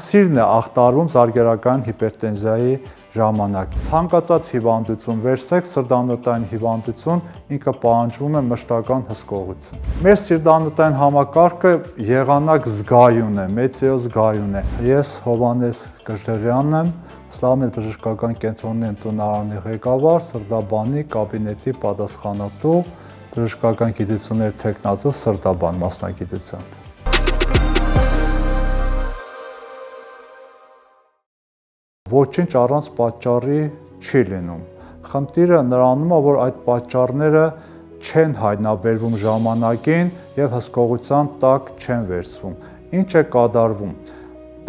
սիրն է ախտարում զարգերական հիպերտենզիայի ժամանակ։ Ցանկացած հիվանդություն վերցեք, սրտանոթային հիվանդություն, ինքը պահանջվում է մշտական հսկողություն։ Մեր սիրտանոթային համակարգը եղանակ զգայուն է, մեծիոս զգայուն է։ Ես Հովհաննես Գժերյանն եմ, Սլավամետ բժշկական կենտրոնի տնօրենի ղեկավար, սրտաբանի կաբինետի պատասխանատու, բժշկական գիտությունների թեկնածու, սրտաբան մասնագիտությամբ։ Ոչինչ առանց պատճառի չի լինում։ Խնդիրը նրանում է, որ այդ պատճառները չեն հայտնաբերվում ժամանակին եւ հսկողության տակ չեն վերցվում։ Ինչ է կատարվում։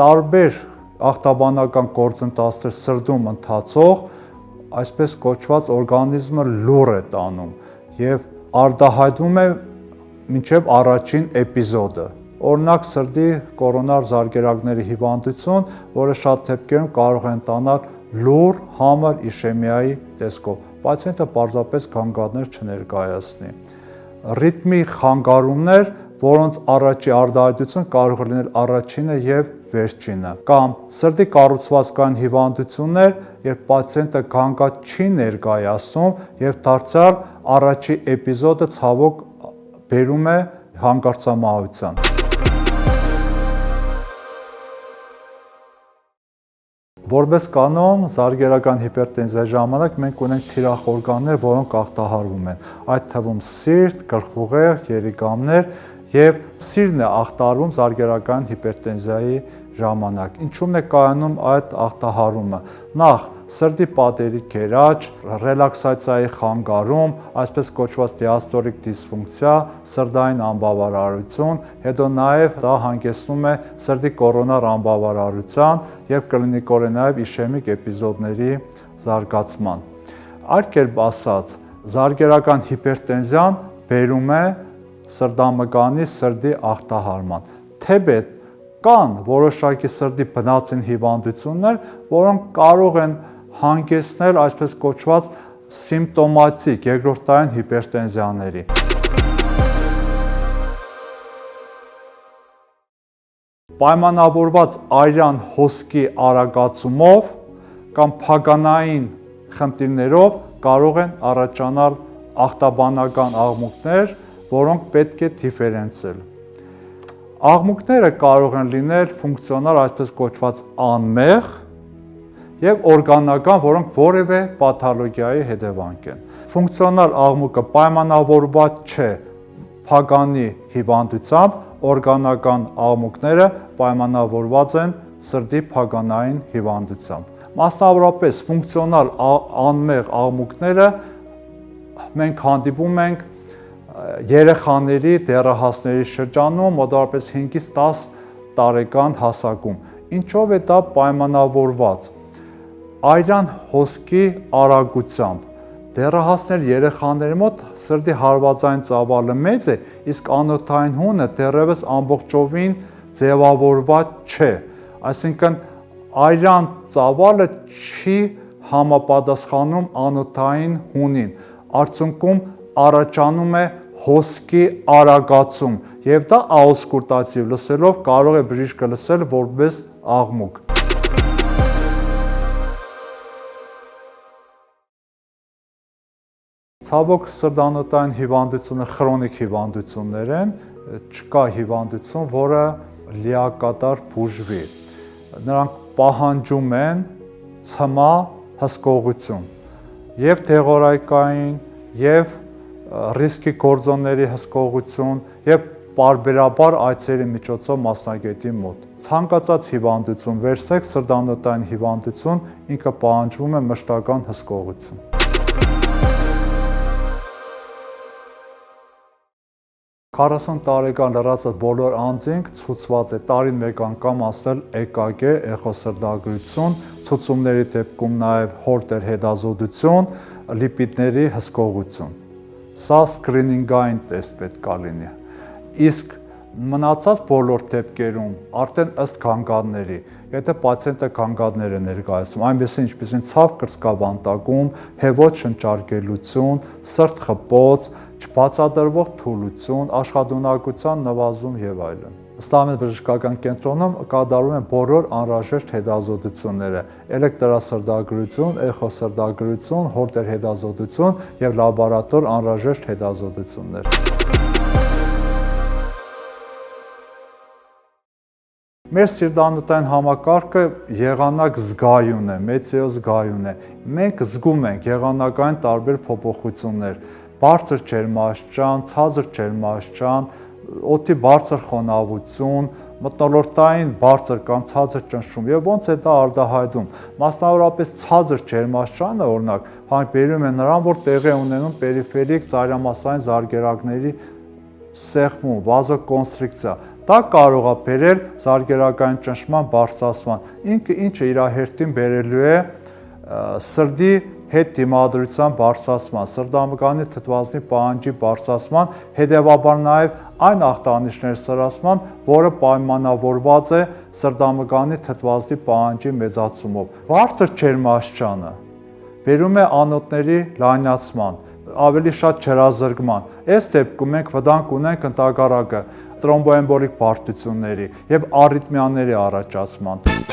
Տարբեր ախտաբանական գործընթացներ սրտում ընթացող, այսպես կոչված օրգանիզմը լուր է տանում եւ արտահայտվում է մինչեւ առաջին էպիզոդը։ Օրինակ սրտի կորոնար զարգերակների հիվանդություն, որը շատ դեպքերում կարող է ընտանալ լուր համր իշեմիայի տեսքով։ Պացիենտը պարզապես գանգատներ չներկայացնի։ Ռիթմի խանգարումներ, որոնց առաջի արտահայտություն կարող է լինել առաջինը եւ վերջինը, կամ սրտի կառուցվածքային հիվանդություններ, երբ պացիենտը գանգատ չի ներկայացնում եւ դարձյալ առաջի էպիզոդը ցավոք բերում է հանգարցամահության։ Որպես կանոն, զարգերական հիպերտենզիայի ժամանակ մենք ունենք թիրախ օրգաններ, որոնք ախտահարվում են, այդ թվում սիրտ, գլխուղեղ, երիկամներ եւ սիրն է ախտարվում զարգերական հիպերտենզիայի ժամանակ։ Ինչու՞մն է կայանում այդ ախտահարումը։ Նախ սրտի պատերի գերաճ, ռելաքսացիայի խանգարում, այսպես կոչված դիաստոլիկ դիսֆունկցիա, սրտային անբավարարություն, հետո նաև դա հանգեցնում է սրտի կորոնար անբավարարության եւ կլինիկորեն նաև իշեմիկ էպիզոդների զարգացման։ Այլ կերպ ասած, զարգերական հիպերտենզիան բերում է սրտամկանի սրտի ախտահարման։ Թեպետ կան որոշակի սրտի բնածին հիվանդություններ, որոնք կարող են հանգեցնել այսպես կոչված սիմպտոմատիկ երկրորդային հիպերտենզիաների։ Պայմանավորված արյան հոսքի արագացումով կամ փագանային խնդիրներով կարող են առաջանալ ախտաբանական աղմուկներ, որոնք պետք է դիֆերենցիել։ Աղմուկները կարող են լինել ֆունկցիոնալ, այսպես կոչված անմեղ եւ օրգանական, որոնք որևէ պաթոլոգիայի հետևանք են։ Ֆունկցիոնալ աղմուկը պայմանավորված չէ փագանի հիվանդությամբ, օրգանական աղմուկները պայմանավորված են սրտի փագանային հիվանդությամբ։ Մասնավորապես ֆունկցիոնալ անմեղ աղմուկները մենք հանդիպում ենք երեխաների, դեռահասների շրջանում, մոտավորապես 5-ից 10 տարեկան հասակում։ Ինչով է դա պայմանավորված։ Արյան հոսքի արագությամբ։ Դեռահասներ երեխաների մոտ սրտի հարվածային ծավալը մեծ է, իսկ անոթային հունը դեռևս ամբողջովին ձևավորված չէ։ Այսինքն արյան ծավալը չի համապատասխանում անոթային հունին։ Արդյունքում առաջանում է հոսքի արագացում եւ դա աուսկուլտատիվ լսելով կարող է բժիշկը լսել որպես աղմուկ։ Ցավոք սրտանոթային հիվանդությունը խրոնիկ հիվանդություններ են, չկա հիվանդություն, որը լիակատար բուժվի։ Նրանք պահանջում են ցմահ հսկողություն եւ դեղորայքային եւ ռիսկի գործոնների հսկողություն եւ պարբերաբար այցերի միջոցով մասնագետի մոտ։ Ցանկացած հիվանդություն վերցեք, սրտանոթային հիվանդություն, ինքը պահանջվում է մշտական հսկողություն։ Քառասուն տարեկան լրացած բոլոր անձինք ցուցված է տարին մեկ անգամ անցնել EKG, էխոսրտագրություն, ցուցումների դեպքում նաև հորտեր հետազոտություն, լիպիդների հսկողություն։ Սա սկրինինգային տեստ պետք է լինի։ Իսկ մնացած բոլոր դեպքերում արդեն ըստ գանգատների, եթե պացիենտը գանգատներ է ներկայացնում, այնպեսին ինչպեսին ցավ կրծքավանդակում, հեվոց շնչարգելություն, սրտխպոց, չբացատրվող թուլություն, աշխատունակության նվազում եւ այլն։ Ստամետ բժշկական կենտրոնում կատարում են բոլոր անհրաժեշտ հետազոտությունները՝ էլեկտրասրտագրություն, էխոսրտագրություն, հորտեր հետազոտություն եւ լաբորատոր անհրաժեշտ հետազոտություններ։ Մեր սիրտանոթային համակարգը եղանակ զգայուն է, մեծեոզգայուն է։ Մենք զգում ենք եղանակային տարբեր փոփոխություններ՝ բարձր ջերմաստիճան, ցածր ջերմաստիճան, օդի բարձր խոնավություն, մթնոլորտային բարձր կամ ցածր ճնշում եւ ոնց է դա արտահայտվում։ Մասնավորապես ցածր ջերմաստիճանը, օրինակ, բերում է նրան, որ տեղի է ունենում պերիֆերիկ ծայրամասային զարգերակների սեղմում, վազոկոնստրիկցիա։ Դա կարող է բերել զարգերակային ճնշման բարձրացման, ինչը իր հերթին բերելու է սրտի հետ դիմադրության բարձրացման, սրտամկանի թթվասնի պահանջի բարձրացման, հետևաբար նաև այն ախտանիշների սրացման, որը պայմանավորված է սրտամկանի թթվասնի պահանջի մեծացումով։ Բարձր ջերմաստիճանը բերում է անոթների լայնացման, ավելի շատ ջրազրկման։ Այս դեպքում մենք վտանգ ունենք ընդհակառակը տրոմբոեմբոլիկ բարդությունների եւ արիթմիաների առաջացման։